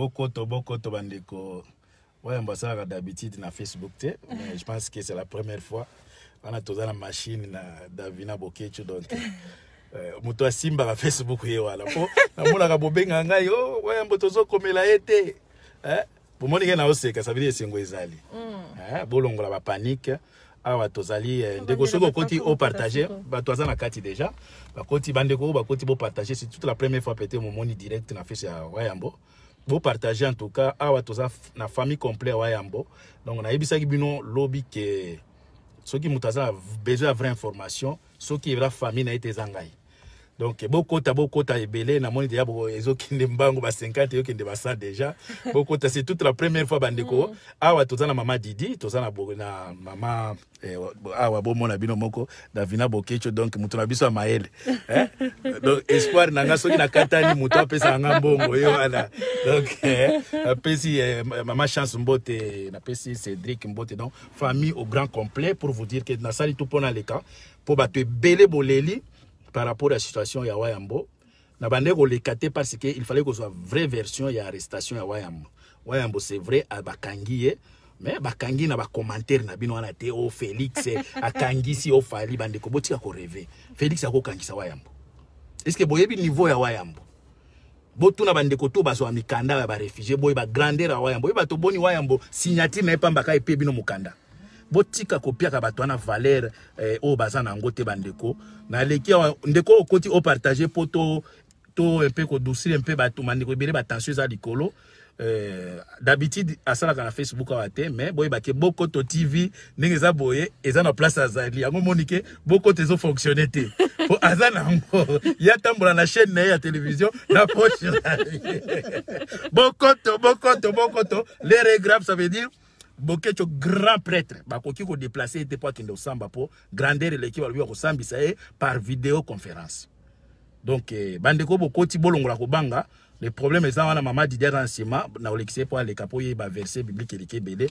Bokoto bandeko. Ouais, on va ça d'habitude na Facebook, mais je pense que c'est la première fois. On a tous la machine na Davina Bokecho donc muto simba na Facebook ye wala. Po na mona ka bobenga ngai yo, ouais mbotozo komela ete. Pour moni ke na oseka ça veut dire sengo ezali. Bolongola ba panique. Awa tozali ndeko soko koti au partager, ba toza na kati déjà. Ba koti bandeko ba koti bo partager, c'est toute la première fois pété mon moni direct na fait ya Wayambo. Vous partagez en tout cas awa toza na famille complète Wayambo. Donc on a ebisaki bino lobby que ceux qui mutaza besoin de vraie information, ceux qui la famille na été zangai. Donc beaucoup ta ebele na moni déjà ezo kinde mbango ba 50 yo kinde ba 100 déjà. Beaucoup ta c'est toute la première fois bandeko awa toza na mama Didi, toza na mama awa bo mona bino moko Davina Bokecho donc mutu na biso maele. Donc espoir nanga soki na katani mutu apesa nga mbongo yo ala. Donc apesi mama chance mbote na pesi Cédric mbote donc famille au grand complet pour vous dire que na sali tout pona le cas pour ba te belé boleli par rapport à la situation ya Wayambo. Na bande ko le kate parce que il fallait que soit vraie version ya arrestation ya Wayambo. Wayambo c'est vrai à bakangiye. Mais bakangi na ba commentaire na bino wana te o Félix akangi si o fali bande ko botika ko rêver. Félix akokangisa Wayambo. Est-ce que boyebi niveau ya Wayambo? Botu na bande ko to baso amikanda ya ba réfugié boy ba grandeur ya Wayambo. Boy ba to boni Wayambo signature na epamba ka epe bino mukanda. Botika kopia ka bato na valeur o bazana ngote bandeko na leki ndeko okoti o partager poto to un peu ko doucir un peu bato mandeko bele ba tension za likolo. D'habitude à ça na Facebook awate mais boy ba ke Bokoto TV ndenge za boye eza na place azali yango monike Bokoto ezo fonctionner te po azana ngo ya tambola na chaîne na ya télévision na poche Bokoto les regrets ça veut dire Bokecho grand prêtre bakoki ko déplacer était pas kinde osamba po grandeur l'équipe ba ko sambisa par vidéoconférence. Donc bandeko bokoti bolongola ko banga le problème est wana mama Didier Ransima na olexé pour les capoyer ba verset biblique elike belé.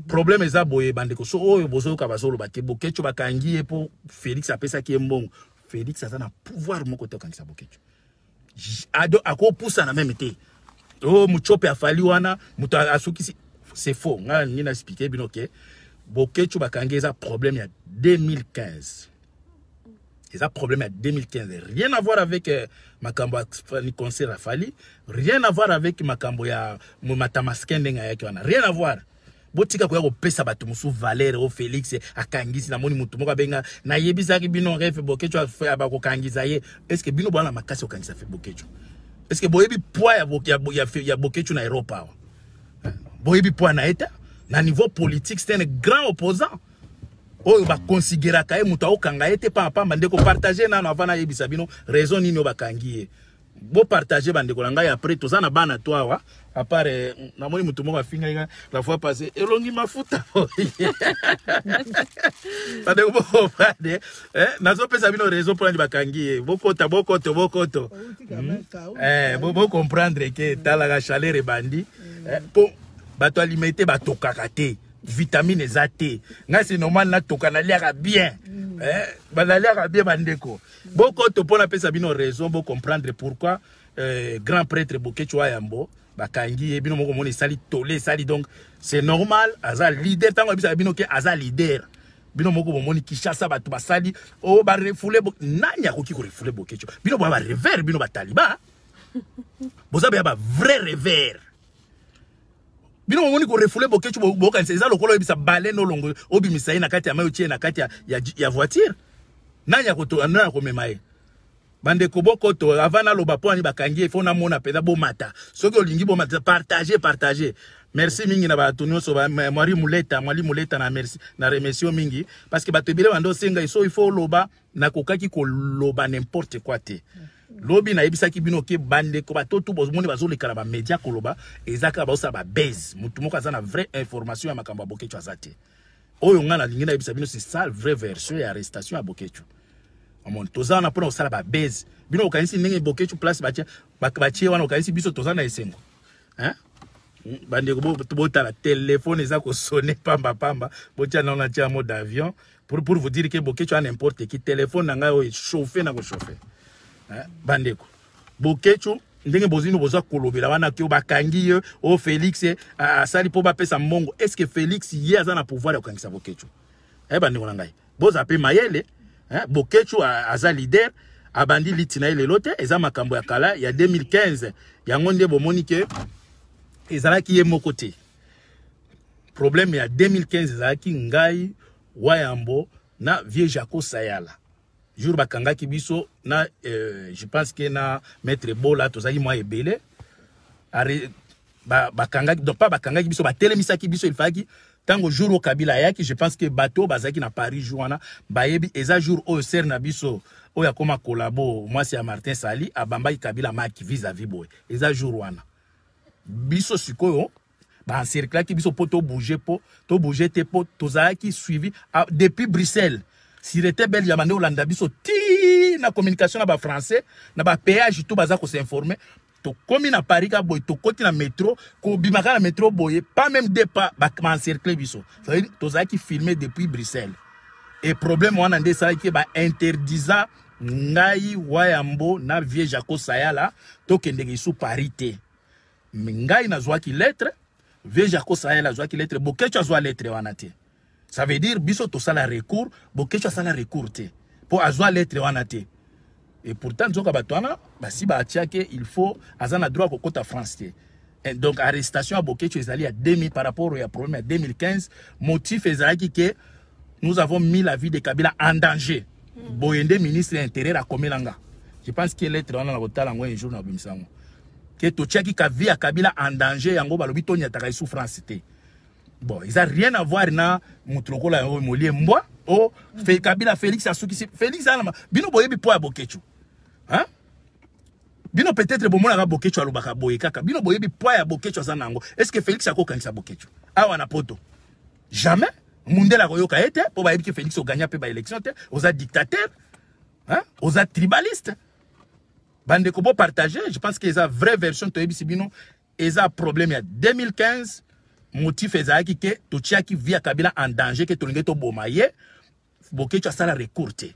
Problème est boye bandeko so oyo bozo ka basolo ba ke Bokecho bakangi po Félix apesa ki mbongo. Félix a na pouvoir moko to kangisa Bokecho. Ado akopousa na même été. Oh muchope afali wana muto asukisi. C'est faux. On a expliqué bien ok. Bokecho bakangi a problème il 2015. Ils a problème il 2015. Rien à voir avec Makambo concert à Fali. Rien à voir avec Makambo ya Matamaskende ngayaki wana. Rien à voir. Botika ko pesa batu musu Valère o Félix akangisi na moni mutu moko benga na yebisaki bino ref Bokecho ba ko kangisa ye. Est-ce que bino bana makasi o kangisa fe Bokecho? Est-ce que boyebi poids ya Bokecho na Europe? Boyebi point na eta na niveau politique c'est un grand opposant. Oh ba considérer ka mutu okanga ete papa bande ko partager na avant na yebisa bino raison nini obakangi bo partager bande ko langa après tout ça na bana toi wa à part na moni mutu moko afinga la fois passée elongi mafuta bande ko pade nazo pesa bino raison pour ndi bakangi Bokoto bo comprendre que tala ga chaleur bandi po bato alimité bato kakate vitamine ezate nga c'est normal na toka na liaka bien ba liaka bien bandeko Bokoto pona pesa bino raison bo comprendre pourquoi grand prêtre Bokecho Wayambo bakangi bino moko moni sali tolé sali donc c'est normal aza leader tango bisa bino ke aza leader bino moko moni Kishasa bato basali o ba refoulé nanya ko ki ko refoulé Bokecho bino ba revers bino ba taliba boza ba vrai revers. Bino moni ko refoulé Bokecho boka nzeza lokolo ebisa balé no longo obimisa ina kati ya mayo tie na kati ya voiture nanya ko to na ko memaye bande ko Bokoto avana loba po ani bakangi il faut na mona peza bo mata soki olingi bo mata partager merci mingi na ba tonyo so ba Mwali Muleta na merci na remercie mingi parce que bato bile bando senga il faut loba na kokaki ko loba n'importe quoi te. Lobi na ebisaki bino ke bande ko batoto bozomoni bazolekala ba media koloba ezaka baosa ba base mutu moko azana vraie information ya makambo ya Bokecho azate oyo ngana lingina ebisa bino c'est ça vraie version ya arrestation ya Bokecho amon tozana pona osala ba base bino okanisi ndenge Bokecho place batie wana okanisi biso tozana esengo bande ko bota la téléphone eza ko sonner pamba botia na on tia mode avion pour vous dire que Bokecho a n'importe qui téléphone nga o chauffer na ko chauffer bandeko Bokecho ndenge bozino boza kolobela wana ki bakangi o Félix asali po ba pesa mbongo. Est-ce que Félix ye aza na pouvoir ya kokangisa Bokecho? Ndeko na ngai boza pe mayele Bokecho aza leader abandi litina ile lote eza makambo ya kala ya 2015 yango nde bomoni ke ezalaki ye moko te. Problème ya 2015 ezalaki ngai Wayambo na vieux Jaco Sayala. Jour bakangaki biso na je pense que na maître Bola tozali moi ebele bakangaki donc pas bakangaki biso batelemisaki biso il faki tango jour au Kabila yaki je pense que bateau bazaki na Paris jour bayebi eza jour au ser na biso oya koma collabo moi c'est Martin Sali abamba Kabila maki vis-à-vis boy eza jour wana biso sikoyo ba encercler ki biso poto bouger po to bouger te po tozaki suivi depuis Bruxelles. Si était belle yamane Hollande biso ti na communication na ba français na ba péage tout baza ko s'informer to komi na Paris ka boy to koti na métro ko bimaka na métro boy pas même deux pas ba encercler biso ça veut dire tozaki filmer depuis Bruxelles et problème wana nde ça ki ba interdisa ngai Wayambo na vieux Jaco Sayala to kende sous parité ngai na zwa ki lettre vieux Jaco Sayala zwa ki lettre Bokecho zwa lettre wana te. Ça veut dire biso to sala recours Bokecho sala recours te pour azwa lettre wana te. Et pourtant nzoka batwana basi ba atiake il faut azana droit ko kota France te. Et donc arrestation à Bokecho ezali à 2000 par rapport au problème à 2015 motif ezalaki que nous avons mis la vie de Kabila en danger. Boyende ministre de l'Intérieur a komelanga. Je pense que lettre wana na botala ngo un jour na bimisango. Que to tiaki ka vie à Kabila en danger yango balobi to nyataka souffrance te. Bon, ils n'ont rien à voir na mutroko la molie mboa o Kabila Félix asuki Félix alama bino boyebi po ya Bokecho. Hein? Bino peut-être bomona ka Bokecho alobaka boye kaka bino boyebi po ya Bokecho zanango. Est-ce que Félix akokangisa Bokecho? Awa na poto. Jamais Mundela koyoka ete po bayebi que Félix o gagna pe ba élection te, oza dictateur. Hein? Oza tribaliste. Bande ko bo partager, je pense que eza vraie version to yebi bino eza problème ya 2015. Motif ezaki ke to tiaki via Kabila en danger que to lingeto bomaye Bokecho sala recours te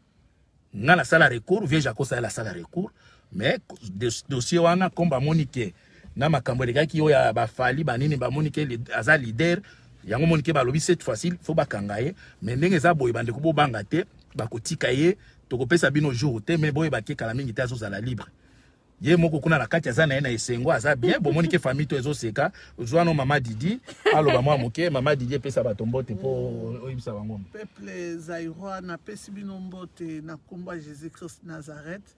nga la sala recours vieux Jaco sala sala recours mais dossier wana komba monike na makambo lekaki yo ya bafali banini ba monike aza leader yango monike ba lobi cette fois-ci faut bakangaye mais ndenge za boy bande ko bobanga te bakotika ye to kopesa bino jour te mais boy bakie kala mingi te azo la libre. Ye moko kuna na kati azana ena esengo aza bien bomoni ke famille to ezo seka zwana mama Didi aloba mwa moke mama Didi pesa batombote po oyibisa bango peuple Zaïrois na pesi bino mbote na komba Jésus Christ Nazareth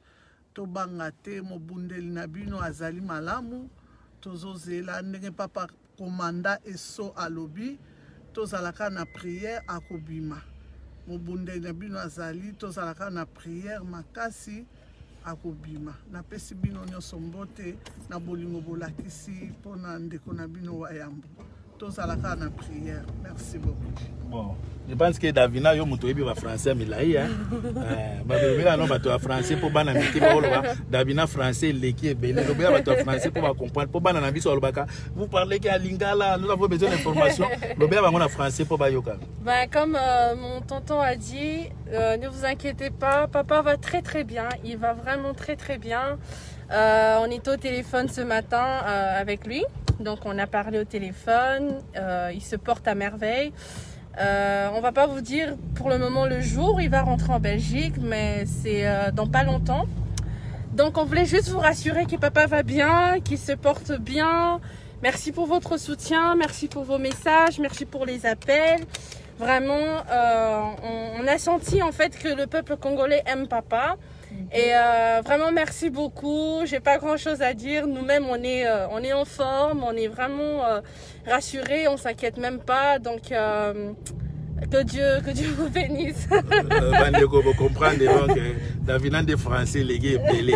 to banga te mobundeli na bino azali malamu tozozela ndenge papa komanda eso alobi tozalaka na prière akobima mobundeli na bino azali tozalaka na prière makasi akobima na pesi bino nyonso mbote na bolingo bolakisi pona ndeko na bino Wayambo tozalaka na prière. Merci beaucoup. Bon, je pense que Davina yo muto yebi ba français milai hein. Ba bebela no bato français po bana miti ba oloba Davina français leki ebele lo ba bato français po ba comprendre po bana na biso olobaka vous parlez que à Lingala nous avons besoin d'informations lo ba ngona français po ba yoka. Ben comme mon tonton a dit, ne vous inquiétez pas, papa va très bien, il va vraiment très bien. On était au téléphone ce matin avec lui, donc on a parlé au téléphone, il se porte à merveille. On va pas vous dire pour le moment le jour où il va rentrer en Belgique, mais c'est dans pas longtemps. Donc on voulait juste vous rassurer que papa va bien, qu'il se porte bien. Merci pour votre soutien, merci pour vos messages, merci pour les appels. Vraiment, on a senti en fait que le peuple congolais aime papa. Et vraiment merci beaucoup. J'ai pas grand chose à dire. Nous-mêmes on est en forme, on est vraiment rassurés, on s'inquiète même pas. Donc que Dieu vous bénisse. Vous comprenez donc Davina des Français les gars belé.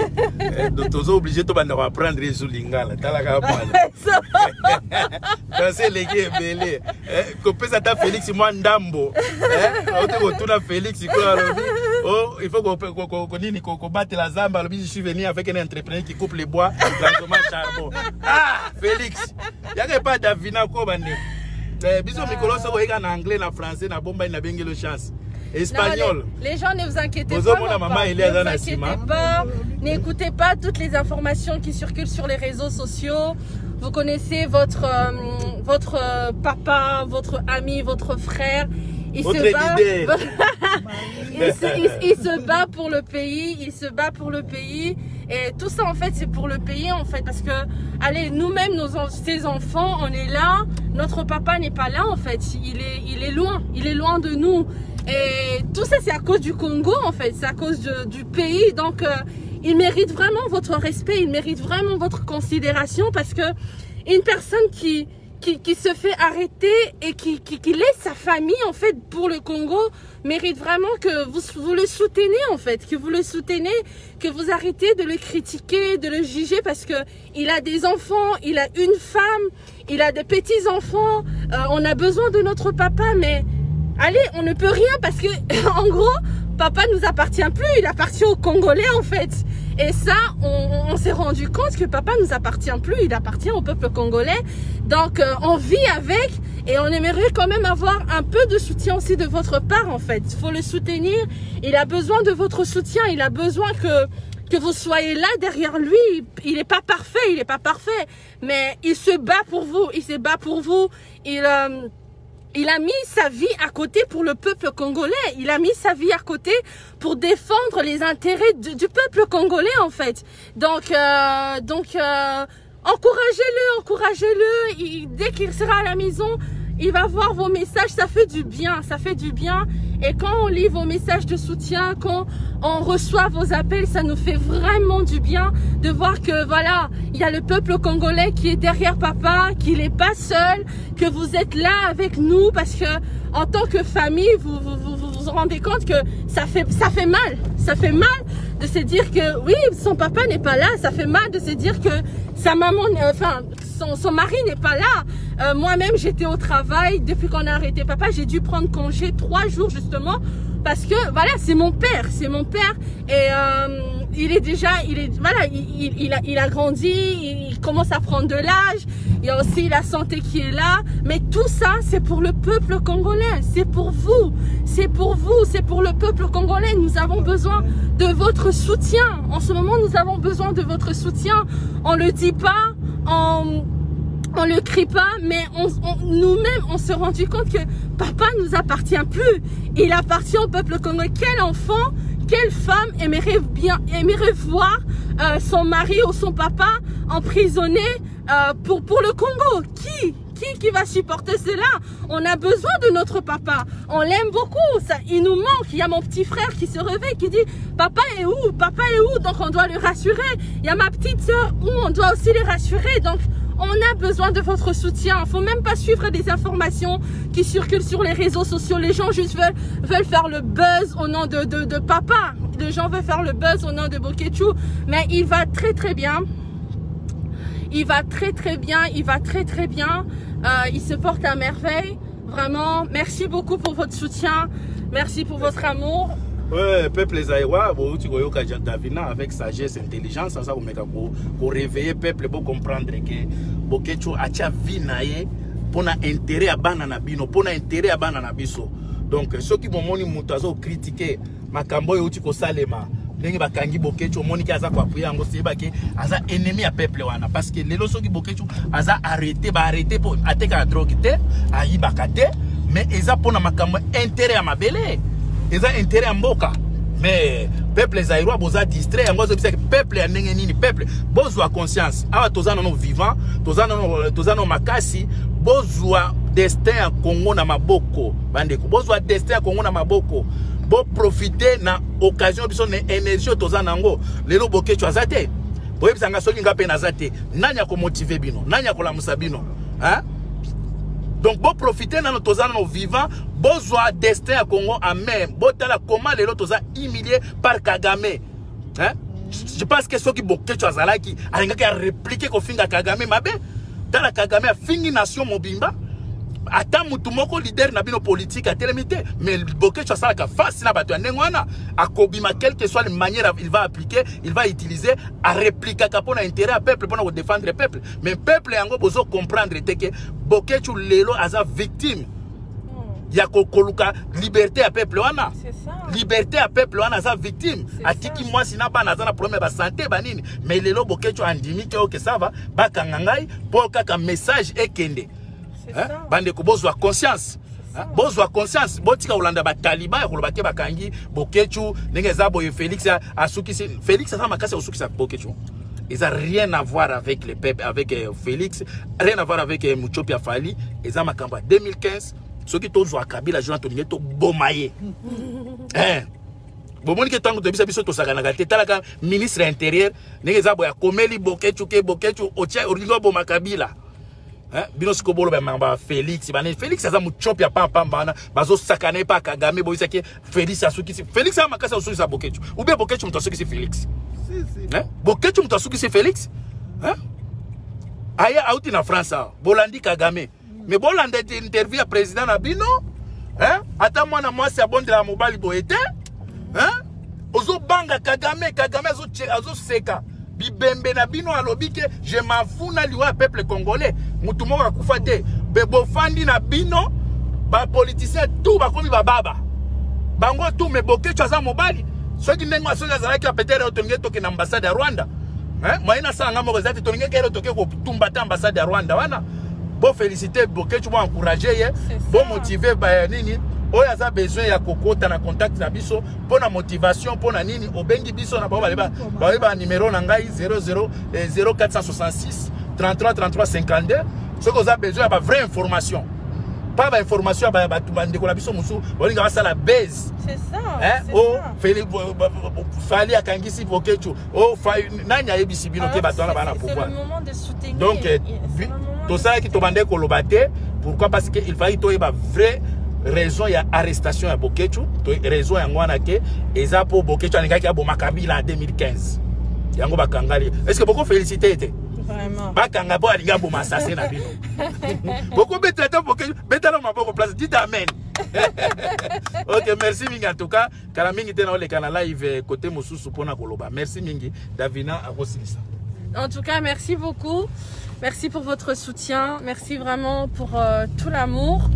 Donc tous obligés de apprendre sur lingala. Talaka parle. Français les gars belé. Copé ça ta Félix moi ndambo. On te retourne Félix oh, il faut qu'on batte la zamba. Je suis venu avec un entrepreneur qui coupe les bois grandement charbon. Ah, Félix. Il n'y a pas Davina ko bande. Biso mikolo so en anglais na français na bomba na bengelo chance. Espagnol. Les gens, ne vous inquiétez pas. Ne vous inquiétez pas. N'écoutez pas toutes les informations qui circulent sur les réseaux sociaux. Vous connaissez votre papa, votre ami, votre frère. Il se bat pour le pays, il se bat pour le pays. Et tout ça, en fait, c'est pour le pays, en fait. Parce que, allez, nous-mêmes, ces enfants, on est là. Notre papa n'est pas là, en fait. Il est loin. Il est loin de nous. Et tout ça, c'est à cause du Congo, en fait. C'est à cause du pays. Donc, il mérite vraiment votre respect. Il mérite vraiment votre considération. Parce que une personne qui se fait arrêter et qui laisse sa famille, en fait, pour le Congo, mérite vraiment que vous le soutenez, en fait, que vous le soutenez, que vous arrêtez de le critiquer, de le juger, parce que il a des enfants, il a une femme, il a des petits-enfants, on a besoin de notre papa, mais allez, on ne peut rien parce que, en gros, papa nous appartient plus, il appartient aux Congolais, en fait. Et ça, on s'est rendu compte que papa nous appartient plus, il appartient au peuple congolais. Donc, on vit avec et on aimerait quand même avoir un peu de soutien aussi de votre part, en fait. Il faut le soutenir, il a besoin de votre soutien, il a besoin que vous soyez là derrière lui. Il n'est pas parfait, mais il se bat pour vous, il se bat pour vous. Il a mis sa vie à côté pour le peuple congolais. Il a mis sa vie à côté pour défendre les intérêts du peuple congolais, en fait. Donc, encouragez-le. Dès qu'il sera à la maison, il va voir vos messages. Ça fait du bien, ça fait du bien. Et quand on lit vos messages de soutien, quand on reçoit vos appels, ça nous fait vraiment du bien de voir que voilà, il y a le peuple congolais qui est derrière papa, qu'il n'est pas seul, que vous êtes là avec nous, parce que en tant que famille, vous rendez compte que ça fait mal. Ça fait mal de se dire que oui, son papa n'est pas là. Ça fait mal de se dire que sa maman, son mari n'est pas là. Moi-même, j'étais au travail. Depuis qu'on a arrêté papa, j'ai dû prendre congé 3 jours justement parce que voilà, c'est mon père. Et il a grandi, il commence à prendre de l'âge. Il y a aussi la santé qui est là. Mais tout ça, c'est pour le peuple congolais. C'est pour vous. C'est pour le peuple congolais. Nous avons besoin de votre soutien. En ce moment, nous avons besoin de votre soutien. On le dit pas, on le crie pas, mais nous-mêmes, on s'est rendu compte que papa nous appartient plus. Il appartient au peuple congolais. Quel enfant, quelle femme aimerait voir son mari ou son papa emprisonné pour le Congo? Qui va supporter cela? On a besoin de notre papa. On l'aime beaucoup. Ça, il nous manque. Il y a mon petit frère qui se réveille, qui dit papa est où? Papa est où? Donc on doit le rassurer. Il y a ma petite soeur où on doit aussi les rassurer. Donc on a besoin de votre soutien. Il ne faut même pas suivre des informations qui circulent sur les réseaux sociaux. Les gens juste veulent faire le buzz au nom de papa. Les gens veulent faire le buzz au nom de Bokechu. Mais il va très très bien. Il va très très bien. Il se porte à merveille. Vraiment, merci beaucoup pour votre soutien. Merci pour votre amour. Ouais, peuple Zaïwa, tu vois, Davina avec sagesse, intelligence, ça pour réveiller le peuple, pour comprendre que Bokechu a vie naie pour intérêt à banana bino, pour intérêt à banana biso. Donc ceux qui m'ont mutazo critiquer makambo yoti ko salema. Ndenge bakangi Bokechu moniki aza kwa puya ngo seba ke aza ennemi ya peuple wana parce que lelo soki Bokechu aza arrêté pour ateka drogue te ayibaka te mais eza pona makambo intérêt à mabele. Ils ont intérêt à mboka. Mais peuple zaïrois boza distrait yango zo bisa peuple ya ndenge nini peuple bozwa conscience awa tozana no vivant tozana makasi bozwa destin ya Congo na maboko bandeko bozwa destin ya Congo na maboko bo profiter na occasion biso na énergie tozana ngo lelo Bokechu azate boye bisanga soki ngape na zate nanya ko motiver bino nanya ko lamusa bino hein. Donc, bon profiter dans nos vivants, bon joie destin à Congo à même, bon tala comment les autres humiliés par Kagame. Hein? Je pense que ceux qui Bokechu azala qui a répliqué qu'on finit à Kagame, mabe, tala Kagame a fini nation mobimba. Attends, mutumoko leader na bino politique à télémité, mais Bokechu azala ka face na batu nengwana a kobima quelle que soit les manières il va appliquer, il va utiliser à répliquer pour intérêt à peuple pour défendre le peuple. Mais peuple yango bozo comprendre que Bokechu lelo aza victime. ya kokoluka liberté à peuple wana. C'est ça. Liberté à peuple wana sa victime. Atiki moi sina ba na problème ba santé ba nini. Mais lelo bokecho andimi que ça va ba kangangai pour kaka message ekende. Hein? Bande ko bozwa conscience. Bozwa conscience botika olanda ba taliban ya kolobake bakangi bokecho ndenge za boye Félix asukisi Félix ça makasi osukisa bokecho. Ils n'ont rien à voir avec les peuples, avec Félix, rien à voir avec Muchopia Fali. Ils ont ma campagne 2015. Ceux qui ont Kabila, je l'ai tout bomaillé. Hein? Bon, moi, qui tango tobisa biso to sakana te talaka ministre intérieur, nenge za boya komeli bokechu otia origo boma Kabila. Hein? Bino sikobolo ba mamba Félix, ba Félix ça Muchopia papa bana, bazo sakane pa Kagame boisa ki Félix asuki Félix a makasa asuki sa bokechu. Ou bien bokechu mutasuki Félix. Hein? Bokechu mutasuki c'est Félix? Hein? Aya out na France, Bolandi Kagame. Mais Bolandi interview à président Nabino? Hein? Ata mwana mwasi abonde la mobali boete? Hein? Ozo banga Kagame azo seka. Bibembe Nabino alobike, je m'en fous na liwa peuple congolais. Mutu moko akufa te. Bebo fandi Nabino, ba politicien tout ba komi ba baba. Bango tout me bokechu aza mobali. Ceux qui n'ont pas de peut-être toke na ambassade à Rwanda. Hein? Moi ina sanga mo rezati tolinge kero toke ko tumbata ambassade à Rwanda wana. Bon féliciter bokechu bon encourager bon motiver ba nini. Oya za besoin ya kokota na contact na biso pour na motivation pour na nini obengi biso na ba numéro na ngai 00 0466 33 33 52. Ce que vous avez besoin ba vraie information. Pas d'information à Batubande la biso musu olinga ça la base. C'est ça. Hein? Oh Félix Fali akangisi bokechu. Oh nanya ebisi bino ke batwana bana pouvoir. C'est le moment de soutenir. Donc tout ça qui tobande ko lobate pourquoi parce que il fallait to eba vraie raison ya arrestation ya bokechu, to raison ya ngwana ke eza po bokechu alinga ki aboma Kabila en 2015. Yango bakangali. Est-ce que beaucoup féliciter était? Vraiment. Bakanga bo alinga bo massacrer na bino. Beaucoup betata bokechu betala maboko place. Dites amen. Ok, merci mingi en tout cas. Kala mingi tena ole kana live côté mosusu pona koloba. Merci mingi Davina Arosilisa. En tout cas, merci beaucoup. Merci pour votre soutien. Merci vraiment pour tout l'amour.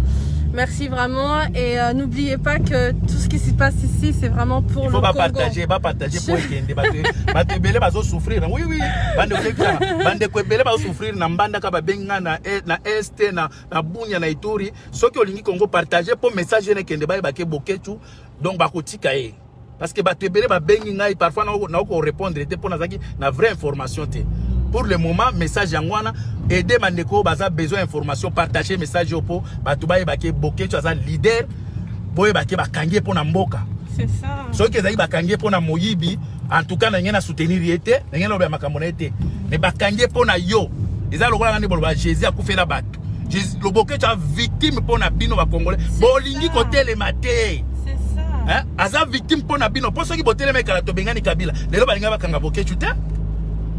Merci vraiment et n'oubliez pas que tout ce qui se passe ici, c'est vraiment pour le Congo. Il faut pas partager pour ekende bato ebele bazo souffrir. Oui oui, bande ko ebele bazo souffrir na mbanda ka babenga na este na Bunya na Ituri. Soki olingi Congo partager pour message ne kende ba ke bokechu donc bakotika e. Parce que bato ebele babengi ngai parfois na ko répondre te pour na zaki na vraie information te. Pour le moment, message yangwana aider mandeko baza besoin d'information partager message opo batubaye bake bokechu aza leader boye bake bakangie pona mboka. C'est ça. So que zayi bakangie pona moyibi en tout cas na ngena soutenir yete, na ngena loba makamona yete. Mais bakangie pona yo. Eza lokola ngani bolba Jésus akufela bato. Jésus lo bokechu a victime pona bino ba congolais. Bolingi kotele mate. C'est ça. Hein? Aza victime pona bino. Pour ceux qui botele meka to bengani Kabila. Lelo balinga bakanga bokechu te.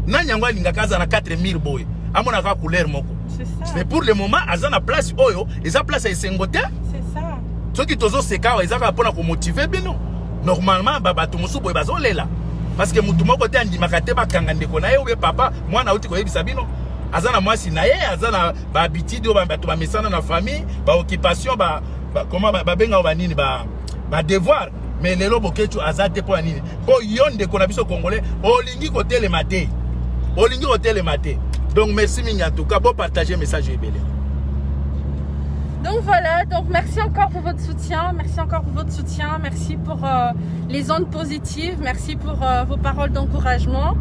Nanyangwa linga kaza na 4000 boy amona ka couleur moko. C'est ça. Mais pour le moment azana place oyo eza place ya sengote. C'est ça. Ceux qui tozo seka eza ka pona ko motiver bino. Normalement baba to musu boy bazolela parce que mutu moko te andi makate bakanga ndeko na ye ou papa mwana uti ko yebisa bino azana mwasi na ye azana ba habitude o ba to ba mesana na famille ba occupation ba comment ba benga ba nini ba devoir. Mais lelo bokechu azate po nini po yonde ko na biso congolais olingi ko tele maté. Olingi hotel et maté. Donc merci mingi en tout cas pour partager message ebele. Donc voilà, donc merci encore pour votre soutien, merci pour les ondes positives, merci pour vos paroles d'encouragement.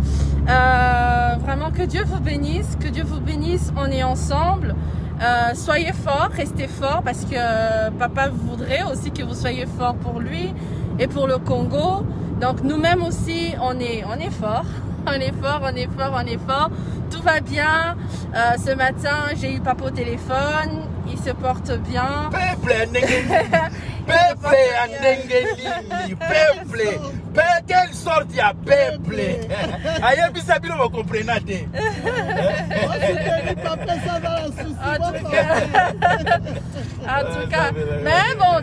Vraiment que Dieu vous bénisse, on est ensemble. Soyez forts, restez forts parce que papa voudrait aussi que vous soyez forts pour lui et pour le Congo. Donc nous-mêmes aussi, on est forts. On est fort. Tout va bien. Ce matin, j'ai eu papa au téléphone. Il se porte bien. Peuple. Quelle sorte il y a peuple. Aïe, bisabino vous comprenez. En tout cas, mais bon,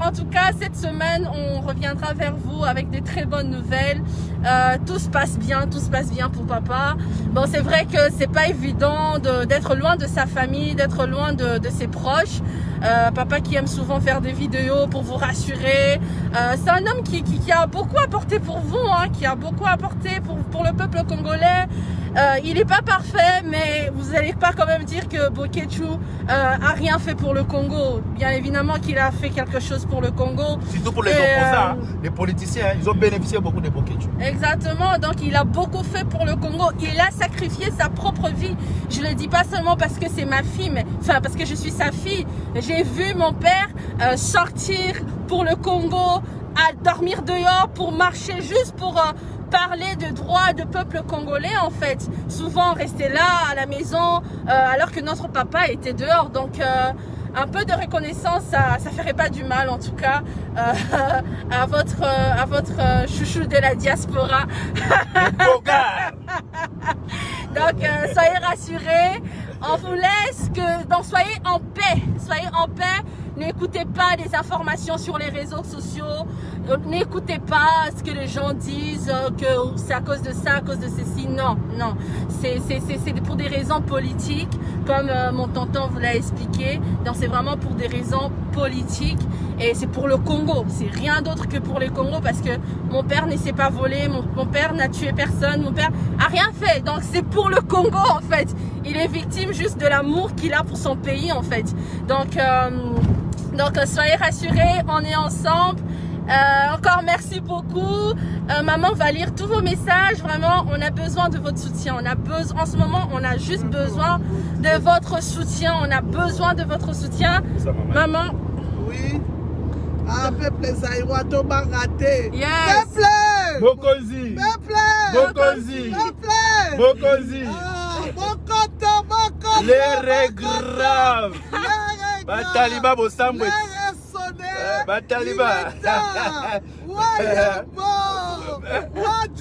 en tout cas, cette semaine, on reviendra vers vous avec de très bonnes nouvelles. Tout se passe bien pour papa. Bon, c'est vrai que c'est pas évident d'être loin de sa famille, d'être loin de ses proches. Papa qui aime souvent faire des vidéos pour vous rassurer. C'est un homme qui a beaucoup apporté pour vous, hein, qui a beaucoup apporté pour le peuple congolais. Il n'est pas parfait, mais vous n'allez pas quand même dire que Bokechu a rien fait pour le Congo. Bien évidemment qu'il a fait quelque chose pour le Congo. Surtout pour les opposants, les politiciens, ils ont bénéficié beaucoup de Bokechu. Exactement, donc il a beaucoup fait pour le Congo. Il a sacrifié sa propre vie. Je le dis pas seulement parce que c'est ma fille, mais enfin parce que je suis sa fille. J'ai vu mon père sortir pour le Congo, à dormir dehors, pour marcher juste pour parler de droits de peuple congolais en fait. Souvent rester là à la maison alors que notre papa était dehors. Donc un peu de reconnaissance, ça ferait pas du mal en tout cas à votre chouchou de la diaspora. Donc soyez rassurés, on vous laisse donc soyez en paix, n'écoutez pas les informations sur les réseaux sociaux, n'écoutez pas ce que les gens disent, que c'est à cause de ça, à cause de ceci, non, c'est pour des raisons politiques, comme mon tonton vous l'a expliqué, donc c'est vraiment pour des raisons politiques, et c'est pour le Congo, c'est rien d'autre que pour le Congo, parce que mon père ne s'est pas volé, mon père n'a tué personne, mon père a rien fait, donc c'est pour le Congo en fait, il est victime juste de l'amour qu'il a pour son pays en fait, donc soyez rassurés, on est ensemble. Encore merci beaucoup. Maman va lire tous vos messages. Vraiment, on a besoin de votre soutien. En ce moment, on a juste besoin de votre soutien. On a besoin de votre soutien. Ça, maman. Oui. Ah, peuple Zaïwa, Toba raté. Yes. Peuple. Bokonzi. Peuple. Bokonzi. Peuple. Bokonzi. Bokoto. Les graves. Bataliba Bosambwe. Bataliba.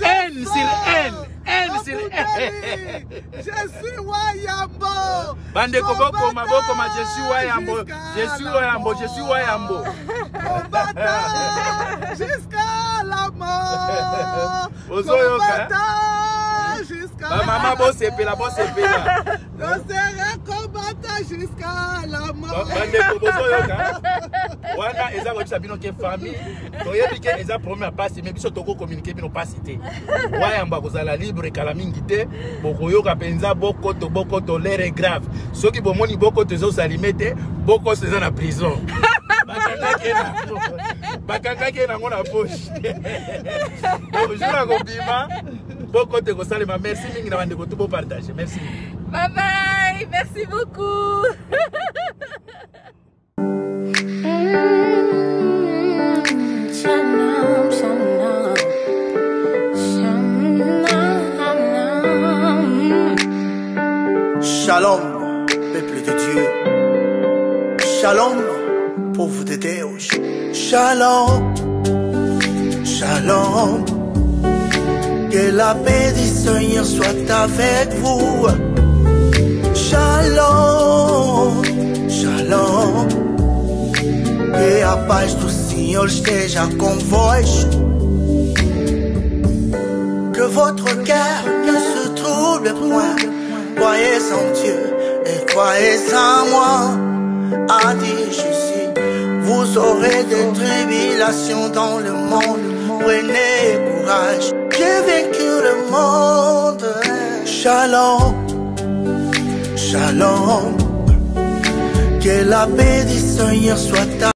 Haine sur haine. Haine sur haine. Je suis Wayambo. Bande Koboko, Maboko, je suis Wayambo. Je suis Wayambo. Je suis Wayambo. Jusqu'à la mort. Ozoyoka. Jusqu'à maman, bosse épée là. On sera combattant jusqu'à la mort. Bande Kobozoyoka. Wana eza ko sabino ke famille. To yebi ke eza premier passe mais biso toko communiquer bino pas cité. Wayamba kozala libre kala mingi te. Bokoyoka penza boko to l'air grave. Soki bomoni boko tezo salimete, boko seza na prison. Bakanga ke na ngona poche. Bonjour Gobima. Boko te ko salima, merci mingi na bande ko tout partager. Merci. Bye bye, merci beaucoup. Shalom, peuple de Dieu. Shalom, pauvre de Deus. Shalom, shalom. Que la paix du Seigneur soit avec vous. Shalom, shalom. Que a paz do Senhor esteja convosco. Que votre cœur ne se trouble point. Croyez en Dieu et croyez en moi. A dit Jésus, vous aurez des tribulations dans le monde. Prenez courage, j'ai vaincu le monde. Shalom, shalom. Que la paix du Seigneur soit à